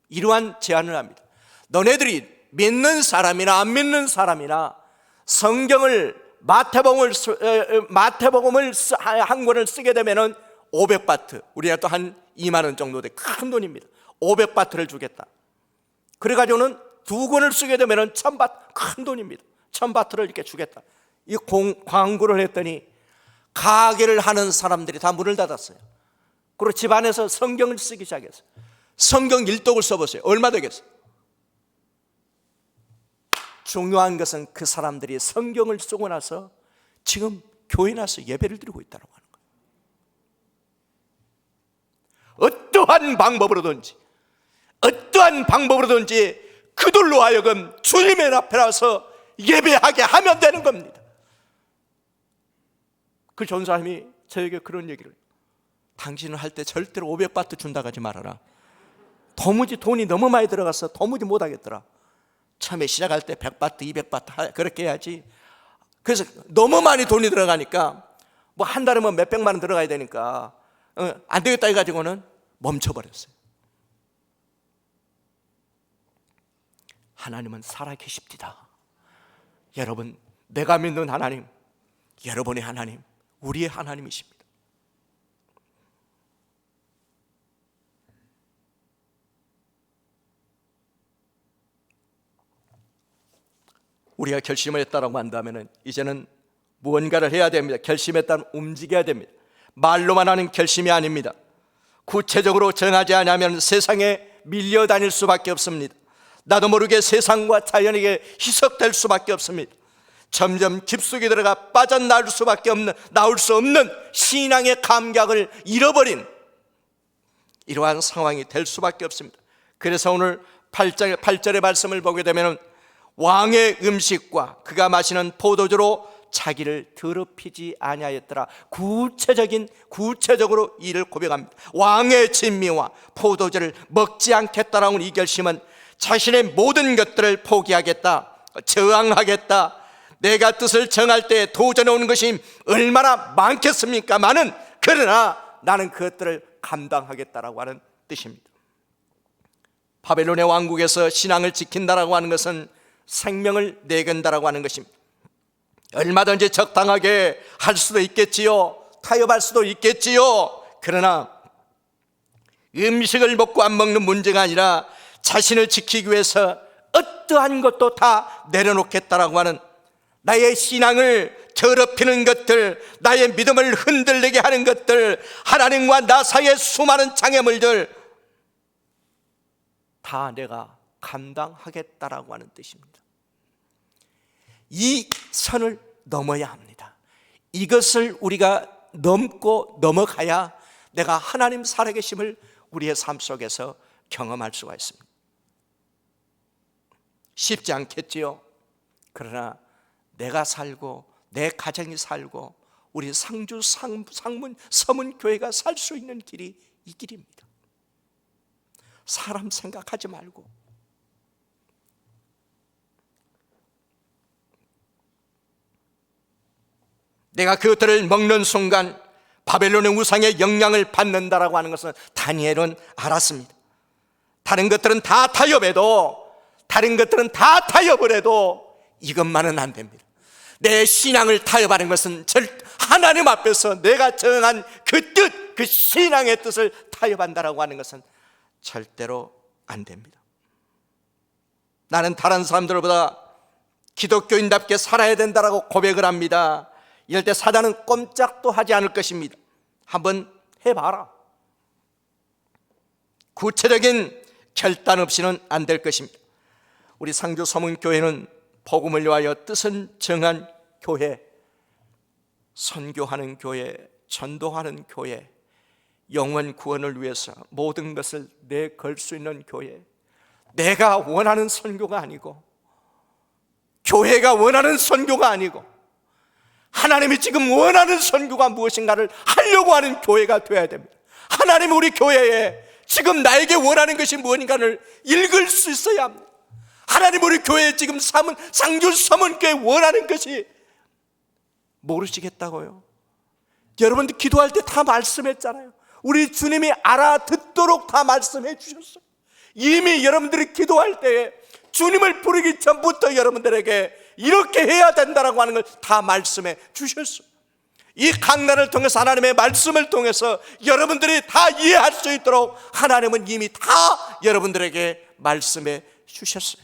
이러한 제안을 합니다. 너네들이 믿는 사람이나 안 믿는 사람이나 성경을 마태복음을 한 권을 쓰게 되면은 500바트, 우리가 또 한 2만 원 정도 돼 큰 돈입니다. 500바트를 주겠다. 그래가지고는 2권을 쓰게 되면은 1000바트, 큰 돈입니다. 1000바트를 이렇게 주겠다. 이 광고를 했더니 가게를 하는 사람들이 다 문을 닫았어요. 그리고 집안에서 성경을 쓰기 시작했어요. 성경 1독을 써보세요. 얼마 되겠어요? 중요한 것은 그 사람들이 성경을 쓰고 나서 지금 교회 나서 예배를 드리고 있다고 하는 거예요. 어떠한 방법으로든지 그들로 하여금 주님의 앞에 나서 예배하게 하면 되는 겁니다. 그 전사님이 저에게 그런 얘기를 해요. 당신은 할 때 절대로 500바트 준다고 하지 말아라. 도무지 돈이 너무 많이 들어가서 도무지 못하겠더라. 처음에 시작할 때 100바트, 200바트 그렇게 해야지. 그래서 너무 많이 돈이 들어가니까 뭐 한 달에 뭐 몇백만 원 들어가야 되니까 안 되겠다 해가지고는 멈춰버렸어요. 하나님은 살아계십니다. 여러분, 내가 믿는 하나님, 여러분의 하나님, 우리의 하나님이십니다. 우리가 결심을 했다라고 한다면 이제는 무언가를 해야 됩니다. 결심했다면 움직여야 됩니다. 말로만 하는 결심이 아닙니다. 구체적으로 정하지 않으면 세상에 밀려다닐 수밖에 없습니다. 나도 모르게 세상과 자연에게 희석될 수밖에 없습니다. 점점 깊숙이 들어가 빠져나올 수밖에 없는, 나올 수 없는 신앙의 감각을 잃어버린 이러한 상황이 될 수밖에 없습니다. 그래서 오늘 8절의 말씀을 보게 되면 왕의 음식과 그가 마시는 포도주로 자기를 더럽히지 아니하였더라. 구체적으로 이를 고백합니다. 왕의 진미와 포도주를 먹지 않겠다라는 이 결심은 자신의 모든 것들을 포기하겠다, 저항하겠다. 내가 뜻을 정할 때 도전해 오는 것이 얼마나 많겠습니까? 그러나 나는 그것들을 감당하겠다라고 하는 뜻입니다. 바벨론의 왕국에서 신앙을 지킨다라고 하는 것은 생명을 내건다라고 하는 것입니다. 얼마든지 적당하게 할 수도 있겠지요. 타협할 수도 있겠지요. 그러나 음식을 먹고 안 먹는 문제가 아니라 자신을 지키기 위해서 어떠한 것도 다 내려놓겠다라고 하는, 나의 신앙을 더럽히는 것들, 나의 믿음을 흔들리게 하는 것들, 하나님과 나 사이의 수많은 장애물들 다 내가 감당하겠다라고 하는 뜻입니다. 이 선을 넘어야 합니다. 이것을 우리가 넘고 넘어가야 내가 하나님 살아계심을 우리의 삶 속에서 경험할 수가 있습니다. 쉽지 않겠지요. 그러나 내가 살고 내 가정이 살고 우리 상주 서문 교회가 살 수 있는 길이 이 길입니다. 사람 생각하지 말고 내가 그것들을 먹는 순간 바벨론의 우상의 영향을 받는다라고 하는 것은 다니엘은 알았습니다. 다른 것들은 다 타협을 해도 이것만은 안 됩니다. 내 신앙을 타협하는 것은 하나님 앞에서 내가 정한 그 뜻, 그 신앙의 뜻을 타협한다라고 하는 것은 절대로 안 됩니다. 나는 다른 사람들보다 기독교인답게 살아야 된다라고 고백을 합니다. 이럴 때 사단은 꼼짝도 하지 않을 것입니다. 한번 해봐라. 구체적인 결단 없이는 안 될 것입니다. 우리 상주 서문교회는 복음을 위하여 뜻은 정한 교회, 선교하는 교회, 전도하는 교회, 영원 구원을 위해서 모든 것을 내걸 수 있는 교회, 내가 원하는 선교가 아니고, 교회가 원하는 선교가 아니고, 하나님이 지금 원하는 선교가 무엇인가를 하려고 하는 교회가 되어야 됩니다. 하나님은 우리 교회에 지금 나에게 원하는 것이 무엇인가를 읽을 수 있어야 합니다. 하나님 우리 교회에 지금 상주 서문교회 원하는 것이 모르시겠다고요? 여러분들 기도할 때 다 말씀했잖아요. 우리 주님이 알아듣도록 다 말씀해 주셨어요. 이미 여러분들이 기도할 때에 주님을 부르기 전부터 여러분들에게 이렇게 해야 된다라고 하는 걸 다 말씀해 주셨어요. 이 강단을 통해서, 하나님의 말씀을 통해서 여러분들이 다 이해할 수 있도록 하나님은 이미 다 여러분들에게 말씀해 주셨어요.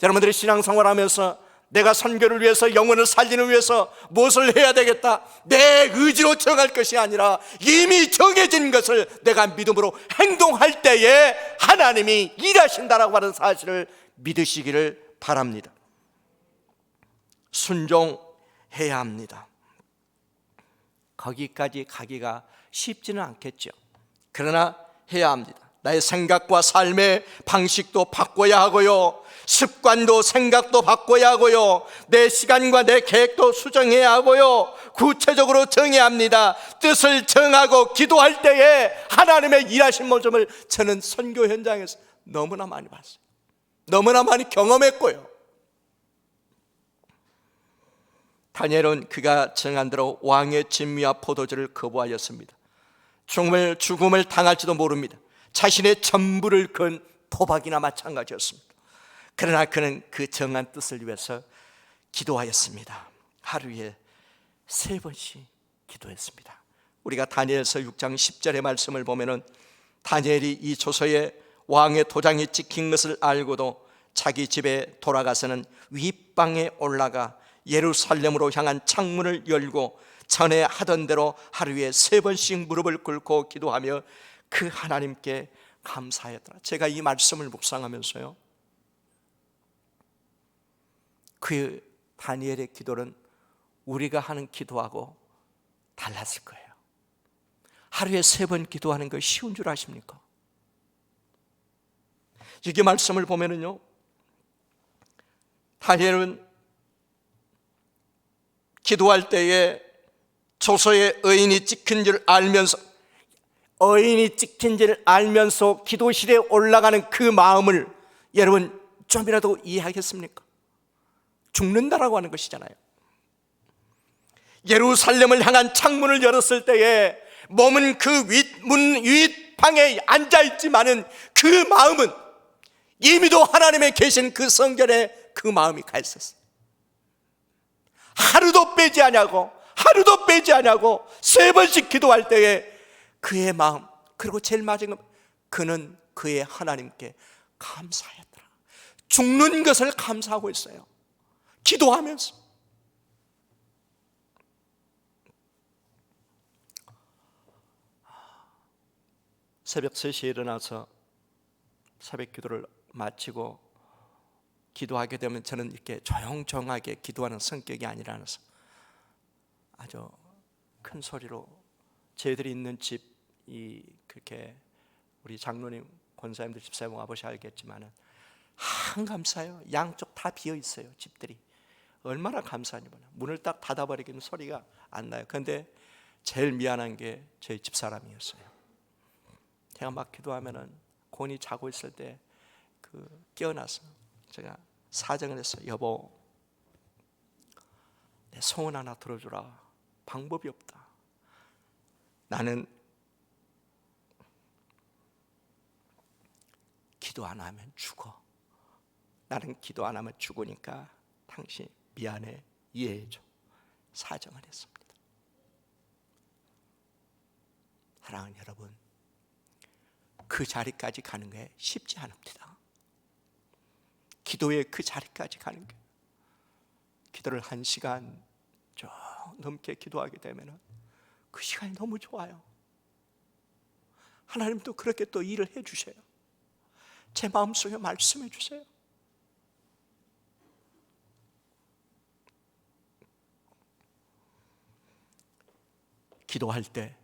여러분들이 신앙생활 하면서 내가 선교를 위해서, 영혼을 살리는 위해서 무엇을 해야 되겠다, 내 의지로 정할 것이 아니라 이미 정해진 것을 내가 믿음으로 행동할 때에 하나님이 일하신다라고 하는 사실을 믿으시기를 바랍니다. 순종해야 합니다. 거기까지 가기가 쉽지는 않겠죠. 그러나 해야 합니다. 나의 생각과 삶의 방식도 바꿔야 하고요, 습관도 생각도 바꿔야 하고요, 내 시간과 내 계획도 수정해야 하고요, 구체적으로 정해야 합니다. 뜻을 정하고 기도할 때에 하나님의 일하신 모습을 저는 선교 현장에서 너무나 많이 봤어요. 너무나 많이 경험했고요. 다니엘은 그가 정한 대로 왕의 진미와 포도주를 거부하였습니다. 죽음을 당할지도 모릅니다. 자신의 전부를 건 도박이나 마찬가지였습니다. 그러나 그는 그 정한 뜻을 위해서 기도하였습니다. 하루에 3번씩 기도했습니다. 우리가 다니엘서 6장 10절의 말씀을 보면은 다니엘이 이 조서에 왕의 도장이 찍힌 것을 알고도 자기 집에 돌아가서는 윗방에 올라가 예루살렘으로 향한 창문을 열고 전에 하던 대로 하루에 3번씩 무릎을 꿇고 기도하며 그 하나님께 감사하였더라. 제가 이 말씀을 묵상하면서요, 그 다니엘의 기도는 우리가 하는 기도하고 달랐을 거예요. 하루에 3번 기도하는 거 쉬운 줄 아십니까? 이게 말씀을 보면은요, 다니엘은 기도할 때에 조서에 의인이 찍힌 줄 알면서, 의인이 찍힌 줄 알면서 기도실에 올라가는 그 마음을 여러분 좀이라도 이해하겠습니까? 죽는다라고 하는 것이잖아요. 예루살렘을 향한 창문을 열었을 때에 몸은 그 윗방에 앉아있지만은 그 마음은 이미도 하나님의 계신 그 성전에 그 마음이 가 있었어요. 하루도 빼지 않냐고 3번씩 기도할 때에 그의 마음, 그리고 제일 마지막 그는 그의 하나님께 감사했더라. 죽는 것을 감사하고 있어요, 기도하면서. 새벽 3시에 일어나서 새벽 기도를 마치고 기도하게 되면 저는 이렇게 조용조용하게 기도하는 성격이 아니라서 아주 큰 소리로, 저희들이 있는 집이 그렇게 우리 장로님, 권사님들, 집사님, 아버지 알겠지만은 한감사해요. 양쪽 다 비어 있어요. 집들이 얼마나 감사하니 몰라. 문을 딱 닫아버리기는 소리가 안 나요. 그런데 제일 미안한 게 저희 집사람이었어요. 제가 막 기도하면은 곤이 자고 있을 때 깨어나서 제가 사정을 했어요. 여보, 내 소원 하나 들어주라. 방법이 없다. 나는 기도 안 하면 죽어. 나는 기도 안 하면 죽으니까 당신 미안해, 이해해줘. 사정을 했습니다. 사랑하는 여러분, 그 자리까지 가는 게 쉽지 않습니다. 기도의 그 자리까지 가는 게, 기도를 1시간 좀 넘게 기도하게 되면 그 시간이 너무 좋아요. 하나님도 그렇게 또 일을 해주셔요. 제 마음속에 말씀해 주세요. 기도할 때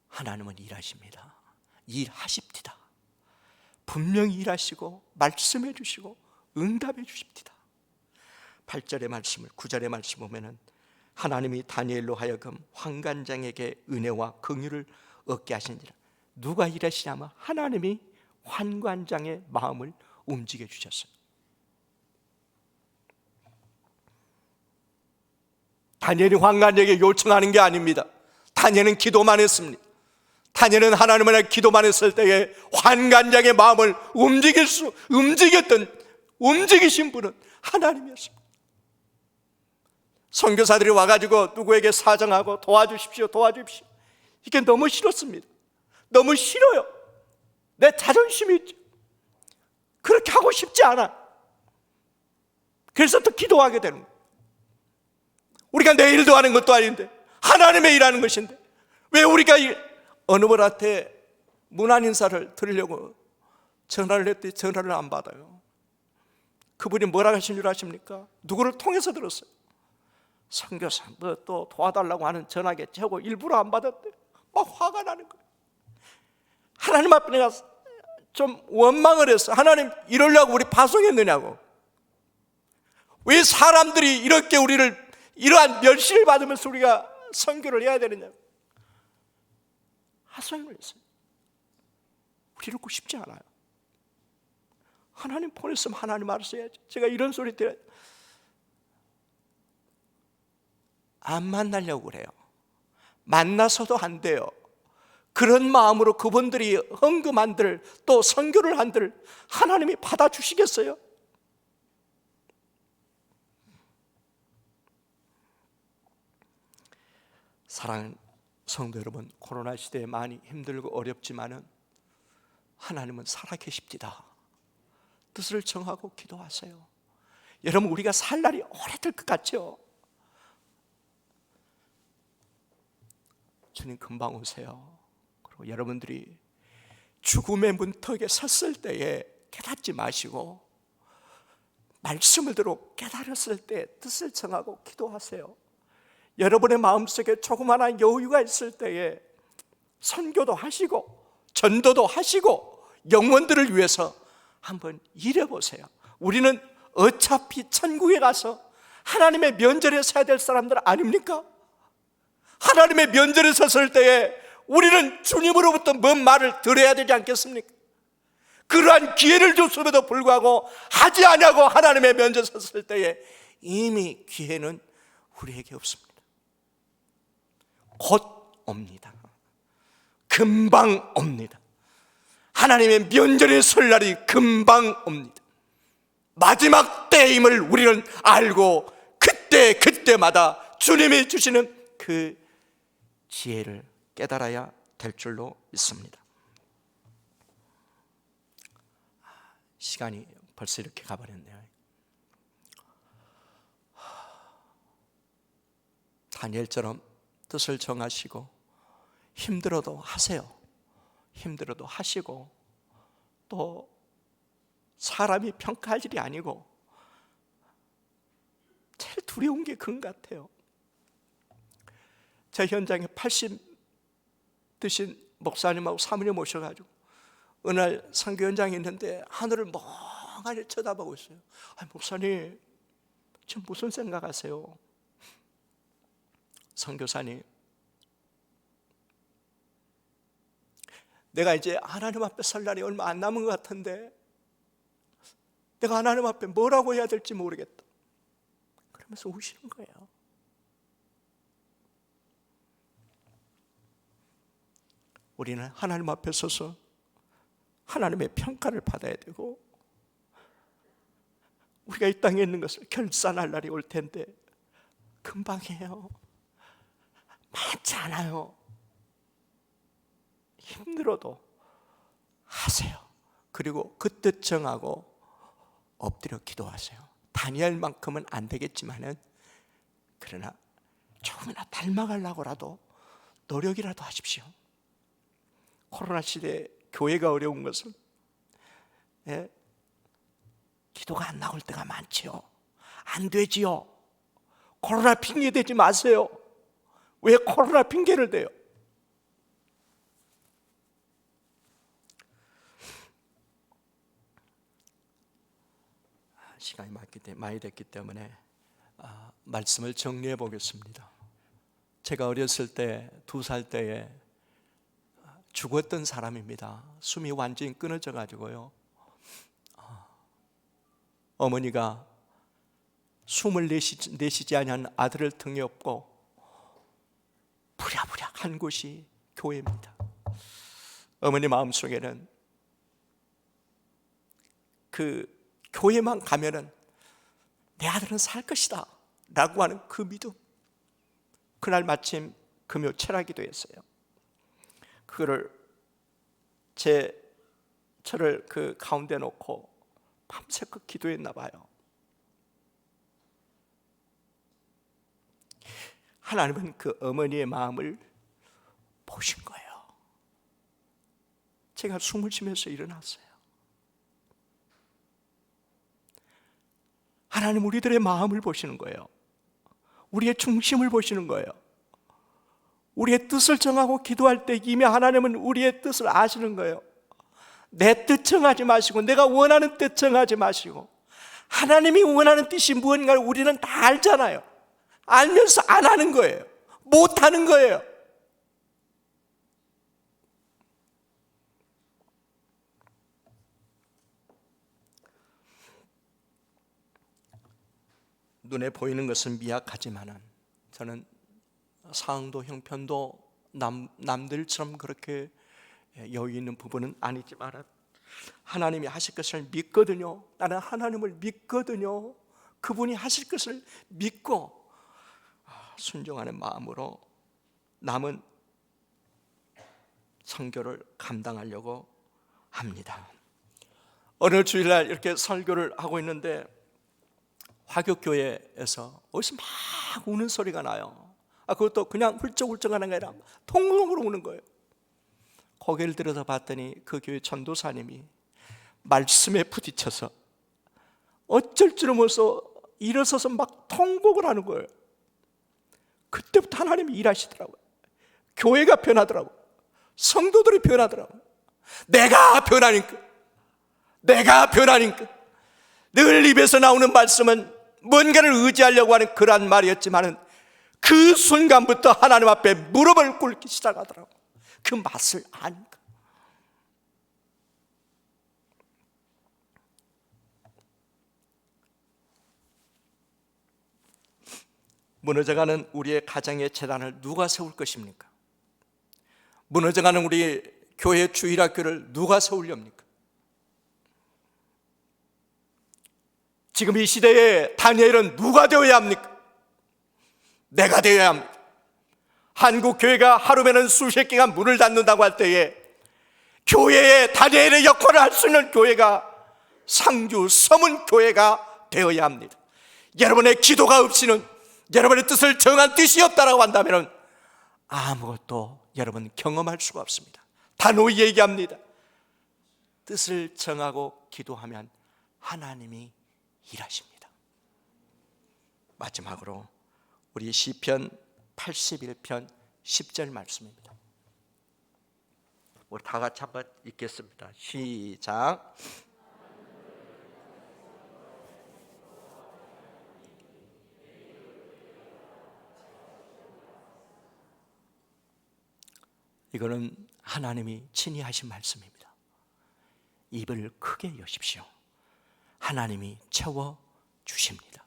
하나님은 일하십니다. 일하십니다. 분명히 일하시고 말씀해 주시고 응답해 주십니다. 8절의 말씀을 9절의 말씀 보면은 하나님이 다니엘로 하여금 환관장에게 은혜와 긍휼을 얻게 하시니라. 누가 일하시냐면 하나님이 환관장의 마음을 움직여 주셨어요. 다니엘이 환관장에게 요청하는 게 아닙니다. 다니엘은 기도만 했습니다. 다니엘은 하나님을 기도만 했을 때에 환관장의 마음을 움직이신 분은 하나님이었습니다. 선교사들이 와가지고 누구에게 사정하고 도와주십시오 이게 너무 싫었습니다. 너무 싫어요. 내 자존심이 있죠. 그렇게 하고 싶지 않아. 그래서 또 기도하게 되는 거예요. 우리가 내 일도 하는 것도 아닌데 하나님의 일하는 것인데 왜 우리가 어느 분한테 문안 인사를 드리려고 전화를 했더니 전화를 안 받아요. 그분이 뭐라 하신 줄 아십니까? 누구를 통해서 들었어요. 선교사 뭐 또 도와달라고 하는 전화겠지 하고 일부러 안 받았대. 막 화가 나는 거예요. 하나님 앞에 내가 좀 원망을 했어. 하나님 이러려고 우리 파송했느냐고. 왜 사람들이 이렇게 우리를 이러한 멸시를 받으면서 우리가 선교를 해야 되느냐고 하소연을 했어요. 우리 이러고 싶지 않아요. 하나님 보냈으면 하나님 알아서 해야지. 제가 이런 소리 들어요. 안 만나려고 그래요. 만나서도 안 돼요. 그런 마음으로 그분들이 헌금한들 또 선교를 한들 하나님이 받아주시겠어요? 사랑하는 성도 여러분, 코로나 시대에 많이 힘들고 어렵지만은 하나님은 살아계십니다. 뜻을 정하고 기도하세요. 여러분, 우리가 살 날이 오래될 것 같죠? 주님 금방 오세요. 그리고 여러분들이 죽음의 문턱에 섰을 때에 깨닫지 마시고 말씀을 듣고 깨달았을 때 뜻을 정하고 기도하세요. 여러분의 마음속에 조그마한 여유가 있을 때에 선교도 하시고 전도도 하시고 영혼들을 위해서 한번 일해보세요. 우리는 어차피 천국에 가서 하나님의 면전에 서야 될 사람들 아닙니까? 하나님의 면전에 섰을 때에 우리는 주님으로부터 뭔 말을 들어야 되지 않겠습니까? 그러한 기회를 줬음에도 불구하고 하지 않냐고 하나님의 면전에 섰을 때에 이미 기회는 우리에게 없습니다. 곧 옵니다. 금방 옵니다. 하나님의 면전에 설 날이 금방 옵니다. 마지막 때임을 우리는 알고 그때마다 주님이 주시는 그 지혜를 깨달아야 될 줄로 믿습니다. 시간이 벌써 이렇게 가버렸네요. 다니엘처럼 뜻을 정하시고 힘들어도 하세요. 힘들어도 하시고 또 사람이 평가할 일이 아니고 제일 두려운 게 그건 같아요. 제 현장에 80 드신 목사님하고 사모님 오셔가지고 어느 날 선교 현장에 있는데 하늘을 멍하니 쳐다보고 있어요. 목사님 지금 무슨 생각하세요? 선교사님, 내가 이제 하나님 앞에 설 날이 얼마 안 남은 것 같은데 내가 하나님 앞에 뭐라고 해야 될지 모르겠다. 그러면서 우시는 거예요. 우리는 하나님 앞에 서서 하나님의 평가를 받아야 되고 우리가 이 땅에 있는 것을 결산할 날이 올 텐데 금방이에요. 많지 않아요. 힘들어도 하세요. 그리고 그 뜻 정하고 엎드려 기도하세요. 다니엘만큼은 안 되겠지만은 그러나 조금이나 닮아가려고라도 노력이라도 하십시오. 코로나 시대에 교회가 어려운 것은 기도가 안 나올 때가 많지요. 안 되지요. 코로나 핑계 대지 마세요. 왜 코로나 핑계를 대요? 시간이 많이 됐기 때문에 말씀을 정리해 보겠습니다. 제가 어렸을 때 2살 때에 죽었던 사람입니다. 숨이 완전히 끊어져 가지고요, 어머니가 숨을 내쉬지 아니한 아들을 등에 업고 부랴부랴 한 곳이 교회입니다. 어머니 마음속에는 그 교회만 가면은 내 아들은 살 것이다 라고 하는 그 믿음. 그날 마침 금요 철학기도 했어요. 그거를 저를 그 가운데 놓고 밤새껏 기도했나 봐요. 하나님은 그 어머니의 마음을 보신 거예요. 제가 숨을 쉬면서 일어났어요. 하나님 우리들의 마음을 보시는 거예요. 우리의 중심을 보시는 거예요. 우리의 뜻을 정하고 기도할 때 이미 하나님은 우리의 뜻을 아시는 거예요. 내 뜻 정하지 마시고, 내가 원하는 뜻 정하지 마시고, 하나님이 원하는 뜻이 무엇인가를 우리는 다 알잖아요. 알면서 안 하는 거예요. 못 하는 거예요. 눈에 보이는 것은 미약하지만은 저는 상황도 형편도 남들처럼 그렇게 여유 있는 부분은 아니지만 하나님이 하실 것을 믿거든요. 나는 하나님을 믿거든요. 그분이 하실 것을 믿고 순종하는 마음으로 남은 선교를 감당하려고 합니다. 어느 주일날 이렇게 설교를 하고 있는데 화교교회에서 어디서 막 우는 소리가 나요. 그것도 그냥 훌쩍훌쩍 하는 게 아니라 통곡으로 우는 거예요. 고개를 들어서 봤더니 그 교회 전도사님이 말씀에 부딪혀서 어쩔 줄 몰라서 일어서서 막 통곡을 하는 거예요. 그때부터 하나님이 일하시더라고요. 교회가 변하더라고요. 성도들이 변하더라고요. 내가 변하니까, 내가 변하니까. 늘 입에서 나오는 말씀은 뭔가를 의지하려고 하는 그러한 말이었지만 그 순간부터 하나님 앞에 무릎을 꿇기 시작하더라고요. 그 맛을 아니까. 무너져가는 우리의 가정의 재단을 누가 세울 것입니까? 무너져가는 우리 교회 주일학교를 누가 세우렵니까? 지금 이 시대에 다니엘은 누가 되어야 합니까? 내가 되어야 합니다. 한국 교회가 하루에는 수십 개가 문을 닫는다고 할 때에 교회의 다니엘의 역할을 할 수 있는 교회가 상주 서문 교회가 되어야 합니다. 여러분의 기도가 없이는, 여러분의 뜻을 정한 뜻이 없다라고 한다면 아무것도 여러분 경험할 수가 없습니다. 단호히 얘기합니다. 뜻을 정하고 기도하면 하나님이 일하십니다. 마지막으로 우리 시편 81편 10절 말씀입니다. 우리 다 같이 한번 읽겠습니다. 시작. 이거는 하나님이 친히 하신 말씀입니다. 입을 크게 여십시오. 하나님이 채워주십니다.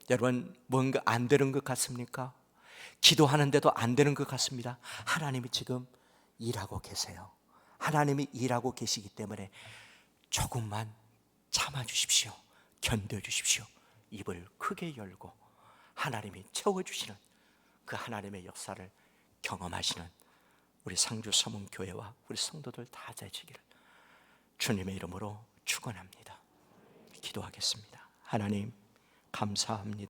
여러분, 뭔가 안 되는 것 같습니까? 기도하는데도 안 되는 것 같습니다. 하나님이 지금 일하고 계세요. 하나님이 일하고 계시기 때문에 조금만 참아주십시오. 견뎌주십시오. 입을 크게 열고 하나님이 채워주시는 그 하나님의 역사를 경험하시는 우리 상주 서문교회와 우리 성도들 다 되시기를 주님의 이름으로 축원합니다. 기도하겠습니다. 하나님 감사합니다.